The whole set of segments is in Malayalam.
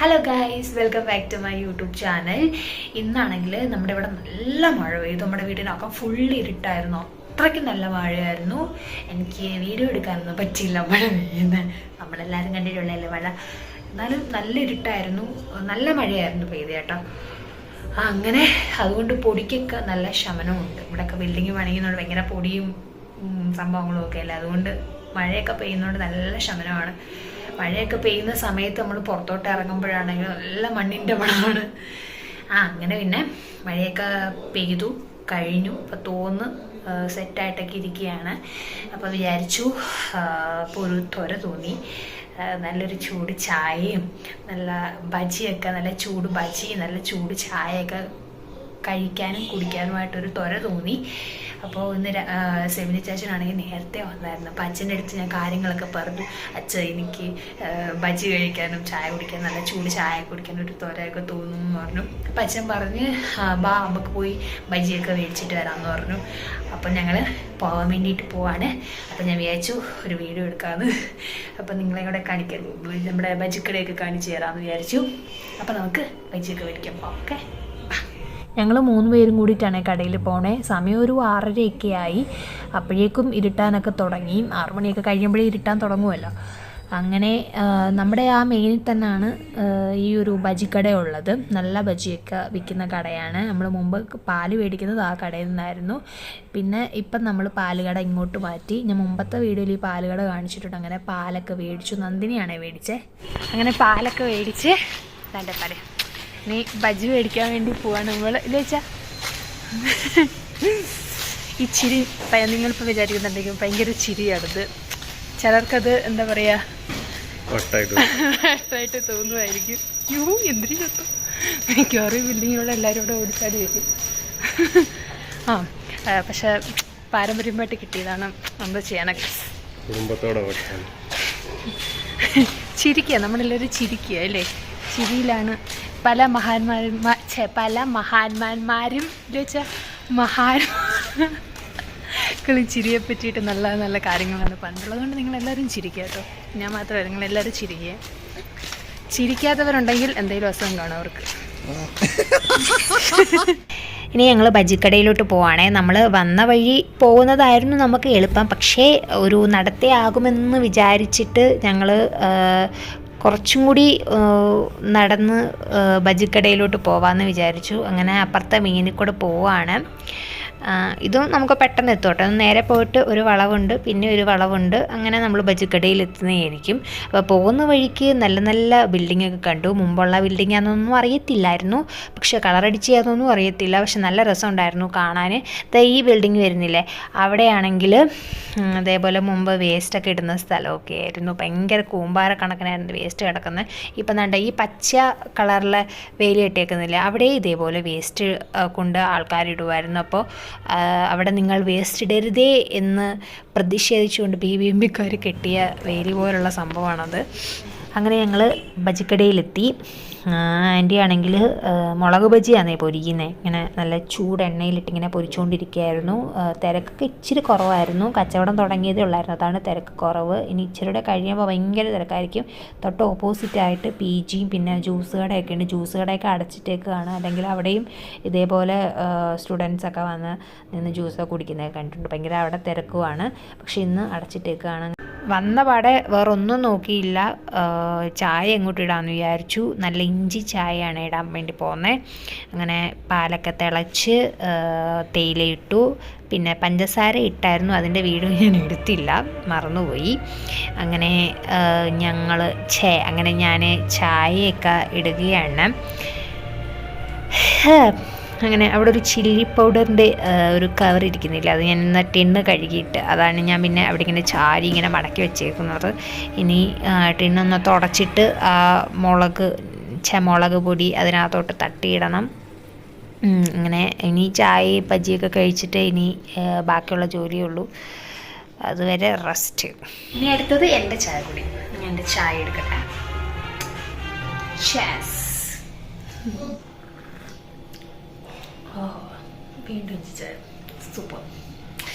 Hello guys, welcome back to my YouTube channel. ഇന്നാണെങ്കിൽ നമ്മുടെ ഇവിടെ നല്ല മഴ പെയ്തു. നമ്മുടെ വീടിനൊക്കെ ഫുള്ള് ഇരുട്ടായിരുന്നു, അത്രയ്ക്ക് നല്ല മഴയായിരുന്നു. എനിക്ക് വീഡിയോ എടുക്കാനൊന്നും പറ്റിയില്ല മഴ പെയ്യുന്നത്. നമ്മളെല്ലാവരും കണ്ടിട്ടുള്ളതല്ലേ മഴ. എന്നാലും നല്ല ഇരുട്ടായിരുന്നു, നല്ല മഴയായിരുന്നു പെയ്ത് കേട്ടോ. അങ്ങനെ അതുകൊണ്ട് പൊടിക്കൊക്കെ നല്ല ശമനമുണ്ട്. ഇവിടെയൊക്കെ ബിൽഡിങ് പണിയുന്നതുകൊണ്ട് ഭയങ്കര പൊടിയും സംഭവങ്ങളും ഒക്കെ അല്ലേ, അതുകൊണ്ട് മഴയൊക്കെ പെയ്യുന്നതുകൊണ്ട് നല്ല ശമനമാണ്. മഴയൊക്കെ പെയ്യുന്ന സമയത്ത് നമ്മൾ പുറത്തോട്ട് ഇറങ്ങുമ്പോഴാണെങ്കിൽ നല്ല മണ്ണിൻ്റെ മണമാണ്. അങ്ങനെ പിന്നെ മഴയൊക്കെ പെയ്തു കഴിഞ്ഞു. അപ്പോൾ തോന്ന് സെറ്റായിട്ടൊക്കെ ഇരിക്കുകയാണ്. അപ്പോൾ വിചാരിച്ചു ഇപ്പോൾ ഒരു ത്വര തോന്നി, നല്ലൊരു ചൂട് ചായയും നല്ല ബജിയൊക്കെ, നല്ല ചൂട് ബജി നല്ല ചൂട് ചായയൊക്കെ കഴിക്കാനും കുടിക്കാനുമായിട്ടൊരു ത്വര തോന്നി. അപ്പോൾ ഇന്ന് സെമിനി ചാച്ചനാണെങ്കിൽ നേരത്തെ വന്നായിരുന്നു. അപ്പോൾ അച്ഛൻ്റെ അടുത്ത് ഞാൻ കാര്യങ്ങളൊക്കെ പറഞ്ഞു. അച്ഛൻ എനിക്ക് ബജി കഴിക്കാനും ചായ കുടിക്കാനും നല്ല ചൂട് ചായ കുടിക്കാനും ഒരു ത്വരയൊക്കെ തോന്നുന്നു എന്ന് പറഞ്ഞു. അപ്പം അച്ഛൻ പറഞ്ഞ് ബാ നമുക്ക് പോയി ബജിയൊക്കെ മേടിച്ചിട്ട് വരാമെന്ന് പറഞ്ഞു. അപ്പം ഞങ്ങൾ പോകാൻ വേണ്ടിയിട്ട് പോവാണ്. അപ്പം ഞാൻ വിചാരിച്ചു ഒരു വീഡിയോ എടുക്കാമെന്ന്. അപ്പം നിങ്ങളെ കൂടെ കാണിക്കാൻ നമ്മുടെ ബജിക്കടയൊക്കെ കാണിച്ചു തരാമെന്ന് വിചാരിച്ചു. അപ്പം നമുക്ക് ബജിയൊക്കെ മേടിക്കാൻ പോകാം. ഓക്കെ, ഞങ്ങൾ 3 പേരും കൂടിയിട്ടാണ് കടയിൽ പോണേ. സമയം ഒരു 6:30 ആയി. അപ്പോഴേക്കും ഇരുട്ടാനൊക്കെ തുടങ്ങി. 6 മണിയൊക്കെ കഴിയുമ്പോഴേ ഇരുട്ടാൻ തുടങ്ങുമല്ലോ. അങ്ങനെ നമ്മുടെ ആ മെയിനിൽ തന്നെയാണ് ഈ ഒരു ബജിക്കട ഉള്ളത്. നല്ല ബജിയൊക്കെ വിൽക്കുന്ന കടയാണ്. നമ്മൾ മുമ്പ് പാല് മേടിക്കുന്നത് ആ കടയിൽ നിന്നായിരുന്നു. പിന്നെ ഇപ്പം നമ്മൾ പാലുകട ഇങ്ങോട്ട് മാറ്റി. ഞാൻ മുമ്പത്തെ വീഡിയോയിൽ ഈ പാലുകട കാണിച്ചിട്ടുണ്ട്. അങ്ങനെ പാലൊക്കെ മേടിച്ചു. നന്ദിനിയാണേ മേടിച്ചേ. അങ്ങനെ പാലൊക്കെ മേടിച്ച് തൻ്റെ പറയാം നീ ബജി മേടിക്കാൻ വേണ്ടി പോവാണ് നമ്മൾ. ഇല്ല വെച്ചാൽ ഈ ചിരി നിങ്ങളിപ്പോൾ വിചാരിക്കുന്നുണ്ടെങ്കിൽ ഭയങ്കര ചിരിയാണിത്. ചിലർക്കത് എന്താ പറയുക വട്ടായിട്ട് തോന്നുമായിരിക്കും. എന്തിനു ചത്തു മിക്കവാറും ബിൽഡിങ്ങിലുള്ള എല്ലാവരും കൂടെ ഓടിച്ചാടി വരും. പക്ഷെ പാരമ്പര്യമായിട്ട് കിട്ടിയതാണ്, നമ്മൾ ചെയ്യാനൊക്കെ. കുടുംബത്തോടെ ചിരിക്കുക, നമ്മളെല്ലാവരും ചിരിക്കുക അല്ലേ. ചിരിയിലാണ് പല മഹാന്മാന്മാരും ചോദിച്ചാൽ ചിരിയെ പറ്റിയിട്ട് നല്ല നല്ല കാര്യങ്ങളാണ് പണ്ടുള്ളതുകൊണ്ട് നിങ്ങളെല്ലാവരും ചിരിക്കുക കേട്ടോ. ഞാൻ മാത്രമല്ല, നിങ്ങളെല്ലാവരും ചിരിക്കുക. ചിരിക്കാത്തവരുണ്ടെങ്കിൽ എന്തെങ്കിലും അസുഖം കാണും അവർക്ക്. ഇനി ഞങ്ങൾ ബജിക്കടയിലോട്ട് പോവാണേ. നമ്മൾ വന്ന വഴി പോകുന്നതായിരുന്നു നമുക്ക് എളുപ്പം. പക്ഷേ ഒരു നടത്തേ ആകുമെന്ന് വിചാരിച്ചിട്ട് ഞങ്ങൾ കുറച്ചും കൂടി നടന്ന് ബജിക്കടയിലോട്ട് പോകാമെന്ന് വിചാരിച്ചു. അങ്ങനെ അപ്പുറത്തെ മീനിൽ കൂടെ പോവുകയാണ്. ഇതും നമുക്ക് പെട്ടെന്ന് എത്തും കേട്ടോ. നേരെ പോയിട്ട് ഒരു വളവുണ്ട്, പിന്നെ ഒരു വളവുണ്ട്. അങ്ങനെ നമ്മൾ ബജിക്കടയിൽ എത്തുന്നതായിരിക്കും. അപ്പോൾ പോകുന്ന വഴിക്ക് നല്ല നല്ല ബിൽഡിങ്ങൊക്കെ കണ്ടു. മുമ്പുള്ള ബിൽഡിംഗ് ആണെന്നൊന്നും അറിയത്തില്ലായിരുന്നു, പക്ഷേ കളറടിച്ച് അതൊന്നും അറിയത്തില്ല. പക്ഷെ നല്ല രസമുണ്ടായിരുന്നു കാണാൻ. ഈ ബിൽഡിങ് വരുന്നില്ലേ, അവിടെയാണെങ്കിൽ അതേപോലെ മുമ്പ് വേസ്റ്റൊക്കെ ഇടുന്ന സ്ഥലമൊക്കെ ആയിരുന്നു. ഭയങ്കര കൂമ്പാര കണക്കിനായിരുന്നു വേസ്റ്റ് കിടക്കുന്നത്. ഇപ്പം വേണ്ട ഈ പച്ച കളറിലെ വേലി കെട്ടിയേക്കുന്നില്ല, അവിടെ ഇതേപോലെ വേസ്റ്റ് കൊണ്ട് ആൾക്കാരിടുമായിരുന്നു. അപ്പോൾ അവിടെ നിങ്ങൾ വേസ്റ്റ് ഇടരുതേ എന്ന് പ്രതിഷേധിച്ചുകൊണ്ട് BBMP-ക്കാർ കെട്ടിയ വേലി പോലുള്ള സംഭവമാണത്. അങ്ങനെ ഞങ്ങൾ ബജിക്കടയിലെത്തി. ആൻറ്റി ആണെങ്കിൽ മുളക് ബജിയാണേ പൊരിക്കുന്നത്. ഇങ്ങനെ നല്ല ചൂട് എണ്ണയിലിട്ടിങ്ങനെ പൊരിച്ചുകൊണ്ടിരിക്കുകയായിരുന്നു. തിരക്കൊക്കെ ഇച്ചിരി കുറവായിരുന്നു. കച്ചവടം തുടങ്ങിയതേ ഉള്ളായിരുന്നു, അതാണ് തിരക്ക് കുറവ്. ഇനി ഇച്ചിരിയുടെ കഴിയുമ്പോൾ ഭയങ്കര തിരക്കായിരിക്കും. തൊട്ട് ഓപ്പോസിറ്റായിട്ട് PGയും പിന്നെ ജ്യൂസ് കടയൊക്കെ ഉണ്ട്. ജ്യൂസ് കടയൊക്കെ അടച്ചിട്ടേക്കാണ്. അല്ലെങ്കിൽ അവിടെയും ഇതേപോലെ സ്റ്റുഡൻസൊക്കെ വന്ന് നിന്ന് ജ്യൂസൊക്കെ കുടിക്കുന്നതൊക്കെ കണ്ടിട്ടുണ്ട്. ഭയങ്കര അവിടെ തിരക്കുമാണ്. പക്ഷെ ഇന്ന് അടച്ചിട്ടേക്കാണ്. വന്ന പാടെ വേറൊന്നും നോക്കിയില്ല, ചായ എങ്ങോട്ട് ഇടാമെന്ന് വിചാരിച്ചു. നല്ല ഇഞ്ചി ചായയാണ് ഇടാൻ വേണ്ടി പോകുന്നത്. അങ്ങനെ പാലൊക്കെ തിളച്ച് തേയിലയിട്ടു. പിന്നെ പഞ്ചസാര ഇട്ടായിരുന്നു, അതിൻ്റെ വീഡിയോ ഞാൻ എടുത്തില്ല, മറന്നുപോയി. അങ്ങനെ അങ്ങനെ ഞാൻ ചായയൊക്കെ ഇടുകയാണ്. അങ്ങനെ അവിടെ ഒരു ചില്ലി പൗഡറിൻ്റെ ഒരു കവർ ഇരിക്കുന്നില്ല, അത് ഞാൻ ഇന്ന് ടിന്ന് കഴുകിയിട്ട് അതാണ് ഞാൻ പിന്നെ അവിടെ ഇങ്ങനെ ചാരി ഇങ്ങനെ മടക്കി വെച്ചേക്കുന്നത്. ഇനി ടിന്നൊന്ന് തുടച്ചിട്ട് ആ മുളക് പൊടി അതിനകത്തോട്ട് തട്ടിയിടണം. അങ്ങനെ ഇനി ചായ ബജിയൊക്കെ കഴിച്ചിട്ട് ഇനി ബാക്കിയുള്ള ജോലിയുള്ളൂ. അതുവരെ റെസ്റ്റ്. ഇനി അടുത്തത് എൻ്റെ ചായ കൂടി. ഞാൻ എൻ്റെ ചായ എടുക്കട്ടെ. വീണ്ടും സൂപ്പർ.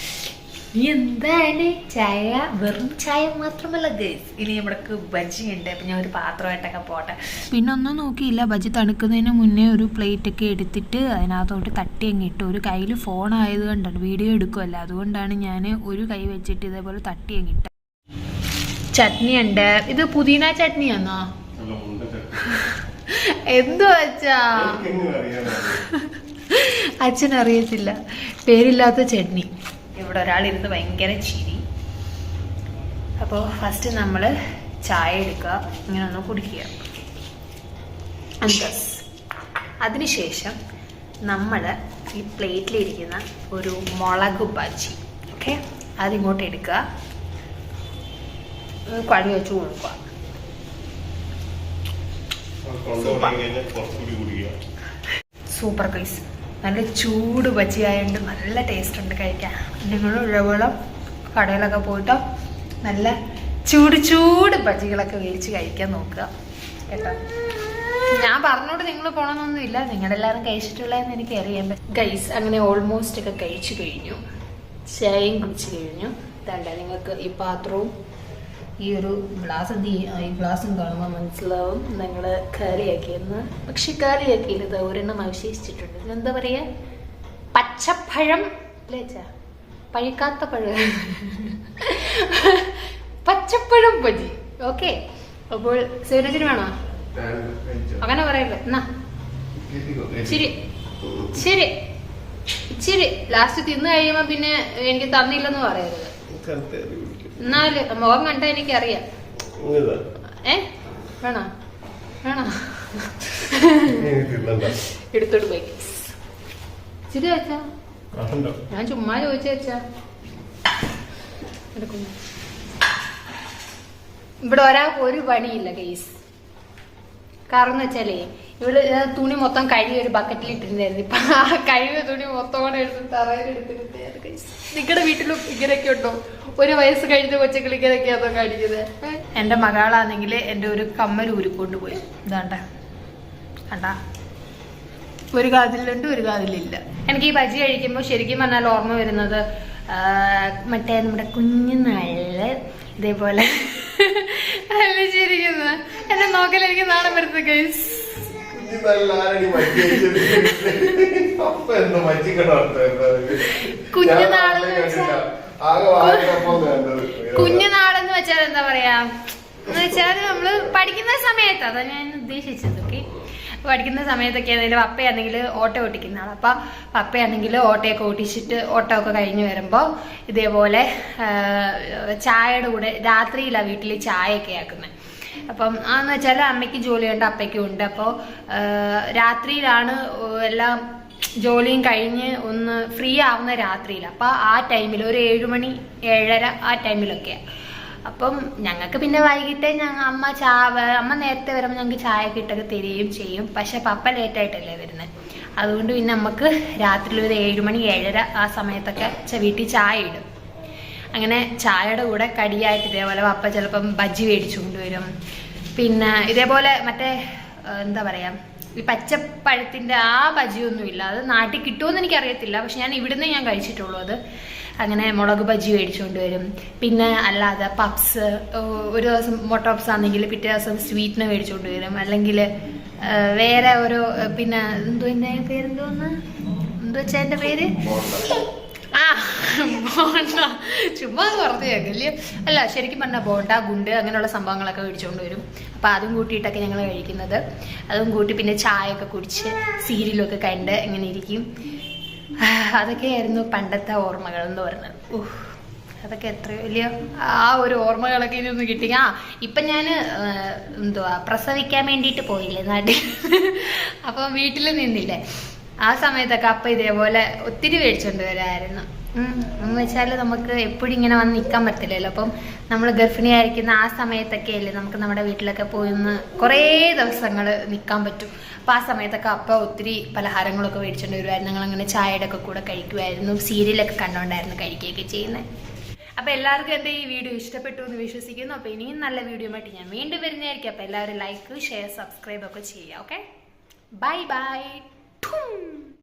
നീ എന്താണ് ചായ? വെറും ചായ മാത്രമല്ല ഗൈസ്, ഇനി നമ്മൾക്ക് ബജി ഉണ്ട്. അപ്പം ഞാൻ ഒരു പാത്രമായിട്ടൊക്കെ പോട്ടെ. പിന്നെ ഒന്നും നോക്കിയില്ല, ബജി തണുക്കുന്നതിന് മുന്നേ ഒരു പ്ലേറ്റൊക്കെ എടുത്തിട്ട് അതിനകത്തോട്ട് തട്ടി അങ്ങിട്ട്. ഒരു കയ്യിൽ ഫോൺ ആയത് കൊണ്ടാണ്, വീഡിയോ എടുക്കുമല്ലോ, അതുകൊണ്ടാണ് ഞാൻ ഒരു കൈ വെച്ചിട്ട് ഇതേപോലെ തട്ടി അങ്ങിട്ട്. ചട്നി ഉണ്ട്. ഇത് പുതിന ചട്നിയാണോ? എന്തോ അച്ഛാ, അച്ഛനറിയത്തില്ല. പേരില്ലാത്ത ചട്നി. ഇവിടെ ഒരാളിരുന്ന് ഭയങ്കര ചിരി. അപ്പോൾ ഫസ്റ്റ് നമ്മൾ ചായ എടുക്കുക, ഇങ്ങനെ ഒന്ന് കുടിക്കുക. അതിനുശേഷം നമ്മൾ ഈ പ്ലേറ്റിലിരിക്കുന്ന ഒരു മുളക് ബജി, ഓക്കെ, അതിങ്ങോട്ട് എടുക്കുക, കടി വെച്ച് കൊടുക്കുക. സൂപ്പർ ഗൈസ്, നല്ല ചൂട് ബജി ആയതുകൊണ്ട് നല്ല ടേസ്റ്റ് ഉണ്ട് കഴിക്കാൻ. നിങ്ങൾ ഇതേപോലെ കടയിലൊക്കെ പോയിട്ട് നല്ല ചൂട് ബജികളൊക്കെ മേടിച്ച് കഴിക്കാൻ നോക്കുക കേട്ടോ. ഞാൻ പറഞ്ഞോട്ട് നിങ്ങൾ പോകണമെന്നൊന്നുമില്ല, നിങ്ങളെല്ലാവരും കഴിച്ചിട്ടുള്ളതെന്ന് എനിക്ക് അറിയാൻ പറ്റും ഗൈസ്. അങ്ങനെ ഓൾമോസ്റ്റ് ഒക്കെ കഴിച്ചു കഴിഞ്ഞു, ചായയും കുടിച്ചു കഴിഞ്ഞു. ഇതല്ല നിങ്ങൾക്ക് ഈ പാത്രവും ഈ ഒരു ഗ്ലാസ്, ഈ ഗ്ലാസും കാണുമ്പോൾ മനസ്സിലാവും നിങ്ങൾ കറിയാക്കിയെന്ന്. പക്ഷെ കറിയാക്കിയത് ഒരെണ്ണം അവശേഷിച്ചിട്ടുണ്ട്. എന്താ പറയുക, പച്ചപ്പഴം അല്ലേ ചാ, പഴുക്കാത്ത പഴം, പച്ചപ്പഴം ബജി. ഓക്കെ, അപ്പോൾ സേനച്ചിന് വേണോ? അങ്ങനെ പറയല്ലേ, എന്നാ ശരി ശരി ഇച്ചിരി ലാസ്റ്റ് തിന്നു കഴിയുമ്പോ പിന്നെ എനിക്ക് തന്നില്ലെന്ന് പറയരുത്. എന്നാല് മുഖം കണ്ട എനിക്കറിയാം. വേണോ വേണോ എടുത്തോട്ട് പോയി. ഇച്ചിരി വെച്ചാ, ഞാൻ ചുമ്മാ ചോദിച്ചു വെച്ചാ. എടുക്കുന്നു. ഇവിടെ ഒരാൾക്ക് ഒരു പണിയില്ല കേസ്. കാരണം എന്ന് വെച്ചാലേ ഇവിടെ തുണി മൊത്തം കഴുകി ഒരു ബക്കറ്റിൽ ഇട്ടിരുന്നായിരുന്നു. ഇപ്പൊ ആ കഴുകിയ തുണി മൊത്തം കൂടെ എടുത്ത് തറയിലെടുത്തിരുന്നത് കേസ്. നിങ്ങളുടെ വീട്ടിലും ഇങ്ങനെയൊക്കെ ഉണ്ടോ? ഒരു വയസ്സ് കഴിഞ്ഞ കൊച്ചുകൾ ഇങ്ങനെയൊക്കെയാണോ കാണിക്കുന്നത്? എന്റെ മകളാണെങ്കിൽ എന്റെ ഒരു കമ്മൽ ഊരിക്കൊണ്ട് പോയി. ഇതാണ്ട കണ്ടാ, ഒരു കാതിലുണ്ട് ഒരു കാതിലില്ല. എനിക്ക് ഈ ബജി കഴിക്കുമ്പോൾ ശരിക്കും പറഞ്ഞാൽ ഓർമ്മ വരുന്നത് മറ്റേ നമ്മുടെ കുഞ്ഞുനാളില് ഇതേപോലെ ചിരിക്കുന്നത്. എന്നെ നോക്കൽ എനിക്ക് നാണം വരുന്നത് ഗൈസ്. കുഞ്ഞുനാളെന്ന് വെച്ചാൽ എന്താ പറയാ എന്ന് വെച്ചാൽ നമ്മള് പഠിക്കുന്ന സമയത്ത്, അതാ ഞാൻ ഉദ്ദേശിച്ചത്. ഓക്കെ, പഠിക്കുന്ന സമയത്തൊക്കെ ആണെങ്കിലും പപ്പയാണെങ്കിൽ ഓട്ടോ ഓട്ടിക്കുന്ന ആൾ. അപ്പം പപ്പയാണെങ്കിൽ ഓട്ടോയൊക്കെ ഓട്ടിച്ചിട്ട് ഓട്ടോ ഒക്കെ കഴിഞ്ഞ് വരുമ്പോൾ ഇതേപോലെ ചായയുടെ കൂടെ രാത്രിയിലാണ് വീട്ടിൽ ചായയൊക്കെ ആക്കുന്നത്. അപ്പം അതെന്ന് വെച്ചാൽ അമ്മയ്ക്ക് ജോലിയുണ്ട്, അപ്പയ്ക്കും ഉണ്ട്. അപ്പോൾ രാത്രിയിലാണ് എല്ലാം ജോലിയും കഴിഞ്ഞ് ഒന്ന് ഫ്രീ ആവുന്ന രാത്രിയിൽ. അപ്പം ആ ടൈമിൽ ഒരു 7 മണി 7:30 ആ ടൈമിലൊക്കെയാണ്. അപ്പം ഞങ്ങൾക്ക് പിന്നെ വൈകിട്ട് അമ്മ നേരത്തെ വരുമ്പോൾ ഞങ്ങൾക്ക് ചായയൊക്കെ ഇട്ടൊക്കെ തരികയും ചെയ്യും. പക്ഷെ പപ്പ ലേറ്റായിട്ടല്ലേ വരുന്നത്. അതുകൊണ്ട് പിന്നെ നമുക്ക് രാത്രിയിൽ ഒരു 7 മണി 7:30 ആ സമയത്തൊക്കെ വീട്ടിൽ ചായ ഇടും. അങ്ങനെ ചായയുടെ കൂടെ കടിയായിട്ട് ഇതേപോലെ പപ്പ ചിലപ്പം ബജ്ജി മേടിച്ചു കൊണ്ടുവരും. പിന്നെ ഇതേപോലെ മറ്റേ എന്താ പറയുക, ഈ പച്ചപ്പഴത്തിൻ്റെ ആ ബജിയൊന്നുമില്ല, അത് നാട്ടിൽ കിട്ടുമെന്ന് എനിക്കറിയത്തില്ല. പക്ഷെ ഞാൻ ഇവിടുന്ന് ഞാൻ കഴിച്ചിട്ടുള്ളൂ അത്. അങ്ങനെ മുളക് ബജി മേടിച്ചുകൊണ്ട് വരും. പിന്നെ അല്ലാതെ പപ്സ്, ഒരു ദിവസം മുട്ട പപ്സ് ആണെങ്കിൽ പിറ്റേ ദിവസം സ്വീറ്റിന് മേടിച്ചുകൊണ്ട് വരും. അല്ലെങ്കിൽ വേറെ ഓരോ, പിന്നെ എൻ്റെ പേരെന്തോന്ന്, എന്തോ വെച്ചാൽ എൻ്റെ പേര് ബോണ്ട, ചുമ്മാ പറഞ്ഞു കേൾക്കില്ലേ. അല്ല, ശരിക്കും പറഞ്ഞാൽ ബോണ്ട, ഗുണ്ട് അങ്ങനെയുള്ള സംഭവങ്ങളൊക്കെ മേടിച്ചുകൊണ്ട് വരും. അപ്പം അതും കൂട്ടിയിട്ടൊക്കെ ഞങ്ങൾ കഴിക്കുന്നത്. അതും കൂട്ടി പിന്നെ ചായയൊക്കെ കുടിച്ച് സീരിയലൊക്കെ കണ്ട് ഇങ്ങനെ ഇരിക്കും. അതൊക്കെയായിരുന്നു പണ്ടത്തെ ഓർമ്മകൾ എന്ന് പറയുന്നത്. അതൊക്കെ എത്ര വലിയ ആ ഒരു ഓർമ്മകളൊക്കെ ഇനി ഒന്ന് കിട്ടി. ഇപ്പം ഞാൻ എന്തുവാ പ്രസവിക്കാൻ വേണ്ടിയിട്ട് പോയില്ലേ നാട്ടിൽ, അപ്പം വീട്ടിൽ നിന്നില്ലേ, ആ സമയത്തൊക്കെ അപ്പം ഇതേപോലെ ഒത്തിരി മേടിച്ചുകൊണ്ട് വരാമായിരുന്നു. എന്ന് വെച്ചാൽ നമുക്ക് എപ്പോഴും ഇങ്ങനെ വന്ന് നിൽക്കാൻ പറ്റില്ലല്ലോ. അപ്പം നമ്മൾ ഗർഭിണിയായിരിക്കുന്ന ആ സമയത്തൊക്കെ അല്ലേ നമുക്ക് നമ്മുടെ വീട്ടിലൊക്കെ പോയി ഒന്ന് കുറേ ദിവസങ്ങൾ നിൽക്കാൻ പറ്റും. അപ്പം ആ സമയത്തൊക്കെ അപ്പം ഒത്തിരി പലഹാരങ്ങളൊക്കെ മേടിച്ചുകൊണ്ട് വരുമായിരുന്നു. ഞങ്ങളങ്ങനെ ചായയുടെ ഒക്കെ കൂടെ കഴിക്കുമായിരുന്നു, സീരിയലൊക്കെ കണ്ടുകൊണ്ടായിരുന്നു കഴിക്കുകയൊക്കെ ചെയ്യുന്നത്. അപ്പോൾ എല്ലാവർക്കും എൻ്റെ ഈ വീഡിയോ ഇഷ്ടപ്പെട്ടു എന്ന് വിശ്വസിക്കുന്നു. അപ്പോൾ ഇനിയും നല്ല വീഡിയോ ആയിട്ട് ഞാൻ വീണ്ടും വരുന്നതായിരിക്കും. അപ്പോൾ എല്ലാവരും ലൈക്ക്, ഷെയർ, സബ്സ്ക്രൈബ് ഒക്കെ ചെയ്യുക. Okay, bye bye.